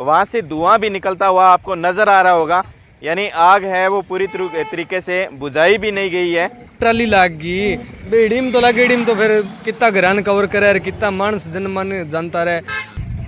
वहाँ से धुआं भी निकलता हुआ आपको नज़र आ रहा होगा। यानी आग है वो पूरी तरीके से बुझाई भी नहीं गई है। ट्राली लाग गई बेड़ीम तो लगेड़ीम तो फिर कितना घरान कवर करे कितना मानस जनमान जानता रहे।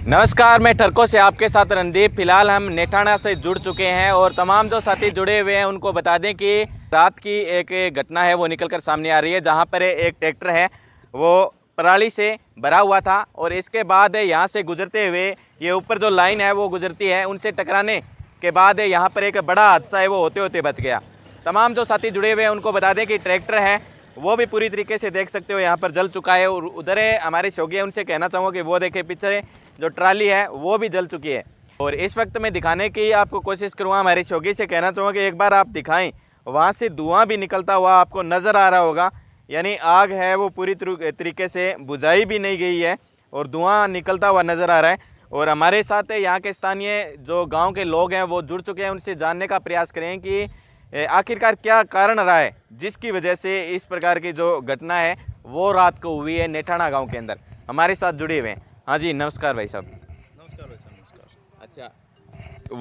नमस्कार, मैं ठरको से आपके साथ रणदीप। फिलहाल हम नेठाना से जुड़ चुके हैं और तमाम जो साथी जुड़े हुए हैं उनको बता दें कि रात की एक घटना है वो निकल कर सामने आ रही है, जहां पर एक ट्रैक्टर है वो पराली से भरा हुआ था और इसके बाद यहाँ से गुजरते हुए ये ऊपर जो लाइन है वो गुजरती है, उनसे टकराने के बाद यहाँ पर एक बड़ा हादसा है वो होते होते बच गया। तमाम जो साथी जुड़े हुए हैं उनको बता दें कि ट्रैक्टर है वो भी पूरी तरीके से देख सकते हो यहाँ पर जल चुका है। और उधर है हमारे शौकी है, उनसे कहना चाहूँगा कि वो देखे पीछे जो ट्राली है वो भी जल चुकी है। और इस वक्त मैं दिखाने की आपको कोशिश करूँगा, हमारे शौकी से कहना चाहूँगा कि एक बार आप दिखाएं, वहाँ से धुआं भी निकलता हुआ आपको नज़र आ रहा होगा। यानी आग है वो पूरी तरीके से बुझाई भी नहीं गई है और धुआं निकलता हुआ नज़र आ रहा है। और हमारे साथ यहाँ के स्थानीय जो गाँव के लोग हैं वो जुड़ चुके हैं, उनसे जानने का प्रयास करें कि आखिरकार क्या कारण रहा है जिसकी वजह से इस प्रकार की जो घटना है वो रात को हुई है नेठाना गांव के अंदर। हमारे साथ जुड़े हुए हैं। हाँ जी, नमस्कार भाई साहब। नमस्कार भाई साहब, नमस्कार। अच्छा,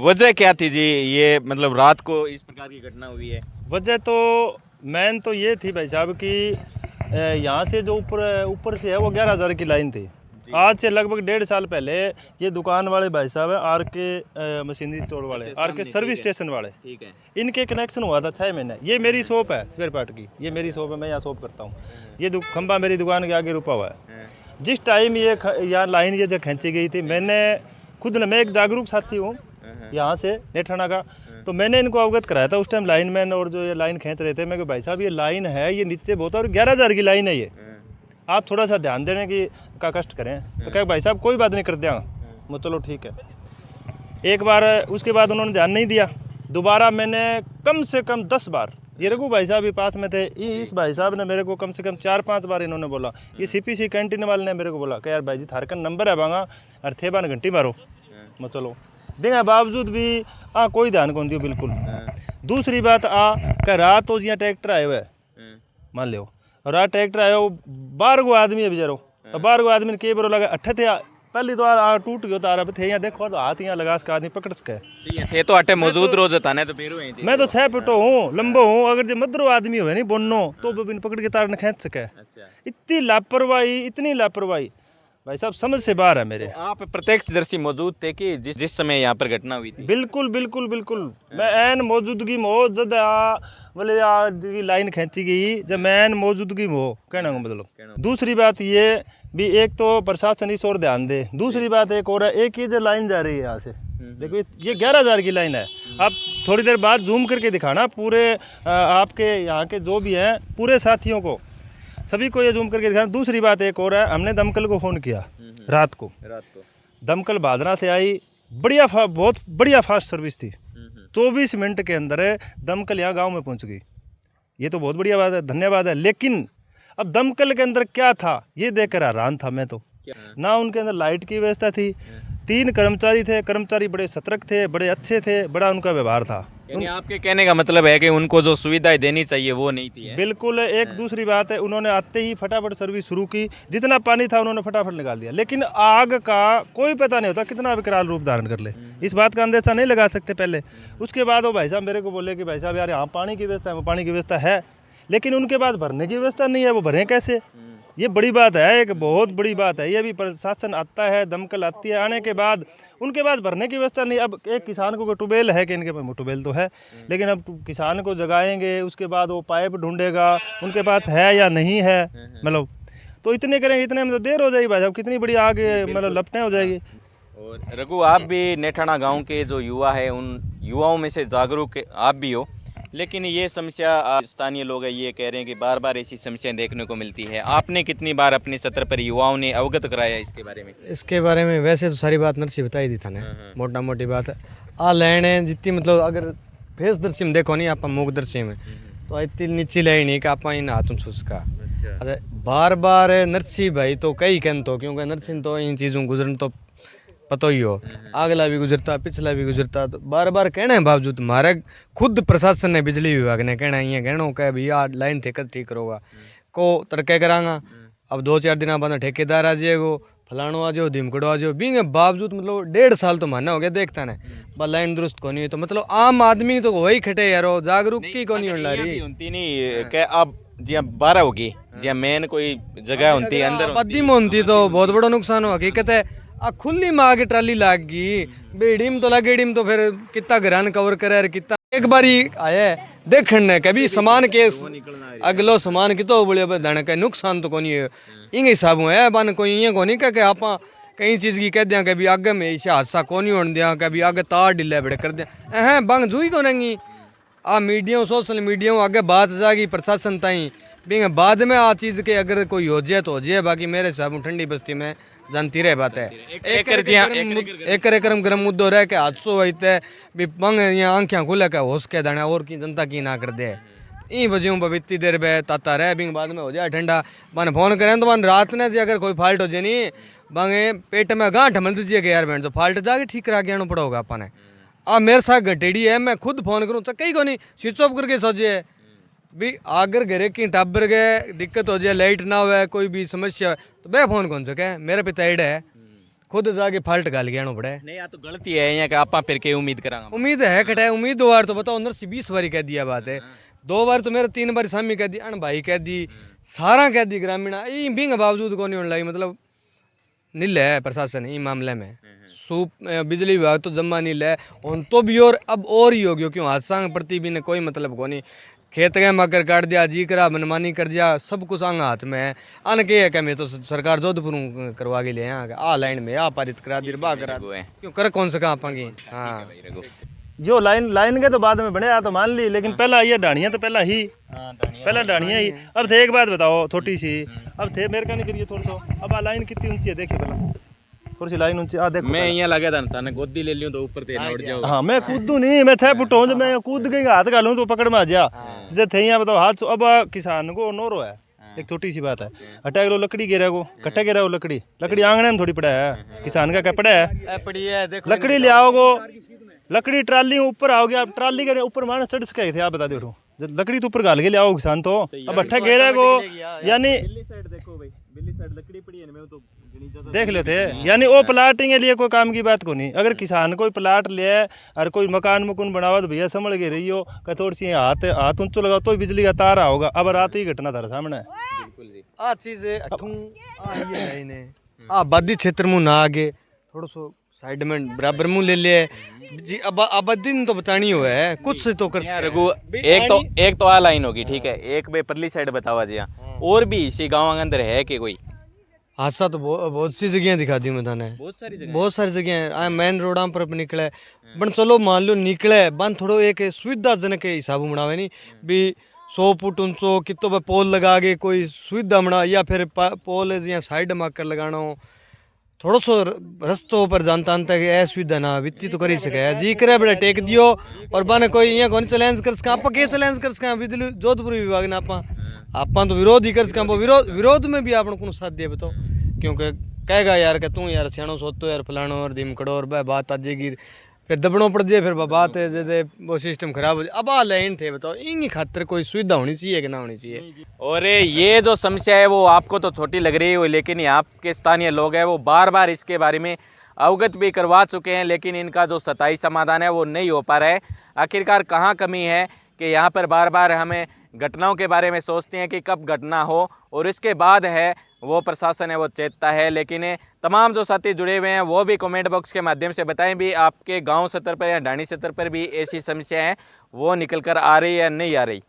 वजह क्या थी जी ये मतलब रात को इस प्रकार की घटना हुई है? वजह तो मेन तो ये थी भाई साहब कि यहाँ से जो ऊपर से है वो 11,000 की लाइन थी। आज से लगभग 1.5 साल पहले ये दुकान वाले भाई साहब है आर के मशीनरी स्टोर वाले, आर के सर्विस स्टेशन वाले, ठीक है, इनके कनेक्शन हुआ था 6 महीने। ये मेरी शॉप है स्पेयर पार्ट की, ये मेरी शॉप है, मैं यहाँ शॉप करता हूँ। ये खंबा मेरी दुकान के आगे रुका हुआ है। जिस टाइम ये यहाँ लाइन ये जो खींची गई थी, मैंने खुद मैं एक जागरूक साथी हूँ यहाँ से नेठाना का, तो मैंने इनको अवगत कराया था उस टाइम लाइनमैन और जो ये लाइन खींच रहे थे। मैं कि भाई साहब ये लाइन है, ये नीचे बहुत और 11,000 की लाइन है, ये आप थोड़ा सा ध्यान देने की का कष्ट करें। तो कहे भाई साहब कोई बात नहीं कर देंगे। मैं चलो ठीक है। एक बार उसके बाद उन्होंने ध्यान नहीं दिया, दोबारा मैंने कम से कम 10 बार, ये रघु भाई साहब भी पास में थे, इस भाई साहब ने मेरे को कम से कम 4-5 बार इन्होंने बोला, ये CPC कैंटीन वाले ने मेरे को बोला कि यार भाई जी थारकन नंबर है बांगा और थे बान घंटी मारो। मैं चलो बिना बावजूद भी कोई ध्यान कौन दियो बिल्कुल। दूसरी बात कह रात तो जियाँ ट्रैक्टर आए हुए मान लो, और रात ट्रैक्टर आयो 12 गो आदमी है बेचारो, 12 गो आदमी के बरो लगा 8 थे। पहली तो टूट गयो तारा थे, यहाँ देखो तो हाथ यहाँ लगा आदमी पकड़ सके थे तो अटे मौजूद रोज था ने तो फिर मैं तो 6 फुटो हूँ, लंबो हूँ, अगर जो मदरो आदमी हो नहीं बोनो तो बिन पकड़ के तार ने खींच सके। इतनी लापरवाही, इतनी लापरवाही भाई साहब समझ से बाहर है मेरे। आप प्रत्यक्षदर्शी मौजूद थे कि जिस समय यहाँ पर घटना हुई थी? बिल्कुल बिल्कुल बिल्कुल, मैं एन मौजूदगी में हो जब बोले लाइन खींची गई, जब मैं एन मौजूदगी में हो कहना को मतलब। दूसरी बात ये भी, एक तो प्रशासन इस ओर ध्यान दे, दूसरी बात एक और है, एक ये जो लाइन जा रही है यहाँ से देखो, ये 11,000 की लाइन है। आप थोड़ी देर बाद जूम करके दिखाना पूरे आपके यहाँ के जो भी हैं पूरे साथियों को, सभी को ये जूम करके दिखाना। दूसरी बात एक और है, हमने दमकल को फ़ोन किया रात को, दमकल बादना से आई, बढ़िया बहुत बढ़िया फास्ट सर्विस थी। 24 मिनट के अंदर दमकल यहाँ गांव में पहुंच गई। ये तो बहुत बढ़िया बात है, धन्यवाद है। लेकिन अब दमकल के अंदर क्या था ये देखकर हैरान था मैं तो। ना उनके अंदर लाइट की व्यवस्था थी, 3 कर्मचारी थे, कर्मचारी बड़े सतर्क थे, बड़े अच्छे थे, बड़ा उनका व्यवहार था। यानी आपके कहने का मतलब है कि उनको जो सुविधाएं देनी चाहिए वो नहीं थी? बिल्कुल। एक दूसरी बात है, उन्होंने आते ही फटाफट सर्विस शुरू की, जितना पानी था उन्होंने फटाफट निकाल दिया। लेकिन आग का कोई पता नहीं होता कितना विकराल रूप धारण कर ले, इस बात का अंदेशा नहीं लगा सकते पहले। उसके बाद वो भाई साहब मेरे को बोले कि भाई साहब यार यहाँ पानी की व्यवस्था है, पानी की व्यवस्था है, लेकिन उनके पास भरने की व्यवस्था नहीं है, वो भरें कैसे? ये बड़ी बात है, एक बहुत बड़ी बात है। ये भी प्रशासन आता है, दमकल आती है, आने के बाद उनके पास भरने की व्यवस्था नहीं। अब एक किसान को ट्यूबवेल है कि इनके पास ट्यूबवेल तो है, लेकिन अब किसान को जगाएंगे, उसके बाद वो पाइप ढूंढेगा, उनके पास है या नहीं है, मतलब तो इतने करेंगे, इतने में तो देर हो जाएगी भाई साहब, कितनी बड़ी आग मतलब लपटें हो जाएगी। और रघु, आप भी नेठाना गांव के जो युवा है उन युवाओं में से जागरूक आप भी हो, लेकिन ये समस्या स्थानीय लोग हैं ये कह रहे हैं कि बार बार ऐसी समस्याएं देखने को मिलती है। आपने कितनी बार अपने सत्र पर युवाओं ने अवगत कराया इसके बारे में? इसके बारे में वैसे तो सारी बात नरसी बताई दी था ने, मोटा मोटी बात आ लैन है जितनी मतलब अगर फेस दर्शी में देखो नहीं आप मुख दर्शी में तो इतनी नीची लाइन नहीं कि आप इन हाथों छुसका। अच्छा, बार बार नरसी भाई तो कई कहन तो, क्योंकि नरसी तो इन चीज़ों गुजरन तो पता ही हो, अगला भी गुजरता पिछला भी गुजरता, तो बार बार कहने के बावजूद हमारे खुद प्रशासन ने बिजली विभाग ने कहना ये कहना कह भैया लाइन थे कद ठीक करोगा को तड़के करांगा। अब 2-4 दिन बाद ठेकेदार आ जाएगो, फलानो आ जाओ धीमकड़ो आ जाओ बींगे बावजूद मतलब 1.5 साल तो मानना हो गया देखता ने बस लाइन दुरुस्त को नहीं तो मतलब आम आदमी तो वही खटे यारो जागरूक की को नहीं होने रही होती नहीं कि अब जिया 12 होगी जिया मेन कोई जगह होती है अंदर बद्दी में होती तो बहुत बड़ा नुकसान हो हकीकत है आ खुली में आगे ट्राली लाग गई बेड़ीम तो लगेड़ीम तो फिर कितना घरान कवर करे कितना एक बारी आया देखने ने कभी सामान के अगलो सामान की तो बड़े दाने का नुकसान तो कोनी है इंगे हिसाब है बन कोई ये कोनी का आप कई चीज़ की कह दिया कभी आगे में इसे हादसा कोनी होने दिया कभी आगे तार ढीला बड़े कर दिया हैं बंग जुई को नहीं आ मीडिया सोशल मीडिया आगे बात जाएगी प्रशासन ताई भी बाद में आ चीज़ के अगर कोई हो जाए तो हो जाए बाकी मेरे हिसाब ठंडी बस्ती में जानती रहे बात है एक एकरम गर्म मुद्दो रह के हादसो होते भी पंग यहाँ आंखें खुले के होश के दाने और की जनता की ना कर दे ई बजे इतनी देर बे ताता रह बिंग बाद में हो जाए ठंडा मन फोन करें तो मन रात ने अगर कोई फाल्ट हो जाए नहीं बंगे पेट में गांठ मल दीजिए कि यार बैंड तो फाल्ट जाके ठीक करा के आना पड़ोगा अपने आ मेरे साथ घटेड़ी है मैं खुद फोन करूँ कहीं को नहीं स्विच ऑफ करके सोचे भी अगर घरे की टाबर गए दिक्कत हो जाए लाइट ना हो कोई भी समस्या तो मैं फोन कौन सके मेरे पिता एड है खुद जाके फाल्ट गाल के आना पड़े नहीं या तो गलती है यहाँ का आप फिर के उम्मीद करांगा उम्मीद है कटा उम्मीद 2 बार तो बताओ अंदर से 20 बारी कह दिया बात है 2 बार तो मेरे 3 बार सामी कह दी अन भाई कह दी सारा कह दी ग्रामीण बिंग बावजूद को नहीं होने लगी मतलब नील है प्रशासन इस मामले में सूप बिजली विभाग तो जमा नील है उन तो भी और अब और ही हो गया क्यों हादसा के प्रति भी ने कोई मतलब को नहीं खेत गए मकर काट दिया जी करा मनमानी कर दिया सब कुछ आंगा हाथ में है अन के है क्या मैं तो सरकार जोधपुर करवा के लिए यहाँ आ लाइन में आ पारित करा दी बा करा क्यों कर कौन सका आपकी हाँ जो लाइन के तो बाद में बने तो मान ली लेकिन पहला ये डाणियाँ तो पहला डाणियाँ ही अब थे एक बात बताओ छोटी सी अब थे मेरे का नहीं करिए थोड़ा सा अब आ लाइन कितनी ऊंची है देखिए पहला थोड़ी सी लाइन ऊंची आ देखो मैं यहाँ लगा था ना गोदी ले लियो तो ऊपर ते उड़ जाओ हाँ मैं कूदू नहीं मैं थे पुटो मैं कूद गई हाथ गालूँ तो पकड़ में आ जा जैसे थे यहाँ बताओ हाथ अब किसान को नोरो है एक छोटी सी बात है अटैक लो लकड़ी गिरा को कट्टे गिरा लकड़ी आंगने में थोड़ी पड़ा है किसान का क्या पड़ा है लकड़ी ले आओगे लकड़ी ट्राली ऊपर आओगे आप ट्राली के ऊपर माने चढ़ सके थे आप बता दो लकड़ी तो ऊपर गाल के ले आओ किसान तो अब अट्ठा घेरा को यानी लकड़ी पड़ी है मैं तो देख लेते यानी वो प्लाटिंग के लिए कोई काम की बात को नहीं अगर किसान कोई प्लाट ले और कोई मकान मकुन बनावा तो भैया समझ के रही हो कि थोड़ी सी हाथ ऊंचो लगाओ तो बिजली का तार होगा अब रात ही घटना था सामने आ चीज आबादी क्षेत्र में ना आगे थोड़ा सो साइड में बराबर मुंह ले ले जी अब आबादी तो बतानी हुआ है कुछ से तो कर रघु एक तो आ लाइन होगी ठीक है एक बे परली साइड बतावा जी और भी इसी गाँव के अंदर है कि कोई हादसा तो बहुत सी जगह दिखा दी मैंने बहुत सारी जगह मेन रोडा पर निकले बन चलो मान लो निकले बन थोड़ो एक सुविधाजनक के हिसाब बनावे नहीं भी 100 फुट ऊंचो कितो पे पोल लगा के कोई सुविधा बना या फिर पोल या साइड में कर लगाना थोड़ो सो रस्तों पर जानता तक असुविधा ना वित्ती तो करी सके जी करे बड़े टेक दियो और बन कोई यहाँ कौन चैलेंज कर सका आप के चैलेंज कर सका बिजली जोधपुर विभाग ने आप तो विरोध ही कर सका विरोध में भी आपने को साथ दिया बताओ क्योंकि कहेगा यार कि तू यार सियाणो सोतो यार फलानो और धीमकड़ो और बात आ जाएगी फिर दबड़ो पड़ जाए फिर बात है जैसे वो सिस्टम खराब हो जाए अब आ लाइन थे बताओ इनकी खातर कोई सुविधा होनी चाहिए कि ना होनी चाहिए और ये जो समस्या है वो आपको तो छोटी लग रही है लेकिन यहाँ के स्थानीय लोग हैं वो बार बार इसके बारे में अवगत भी करवा चुके हैं लेकिन इनका जो स्थायी समाधान है वो नहीं हो पा रहा है आखिरकार कहाँ कमी है कि यहाँ पर बार बार हमें घटनाओं के बारे में सोचते हैं कि कब घटना हो और इसके बाद है वो प्रशासन है वो चेतता है लेकिन तमाम जो साथी जुड़े हुए हैं वो भी कमेंट बॉक्स के माध्यम से बताएं भी आपके गांव स्तर पर या ढाणी स्तर पर भी ऐसी समस्या है वो निकल कर आ रही है या नहीं आ रही।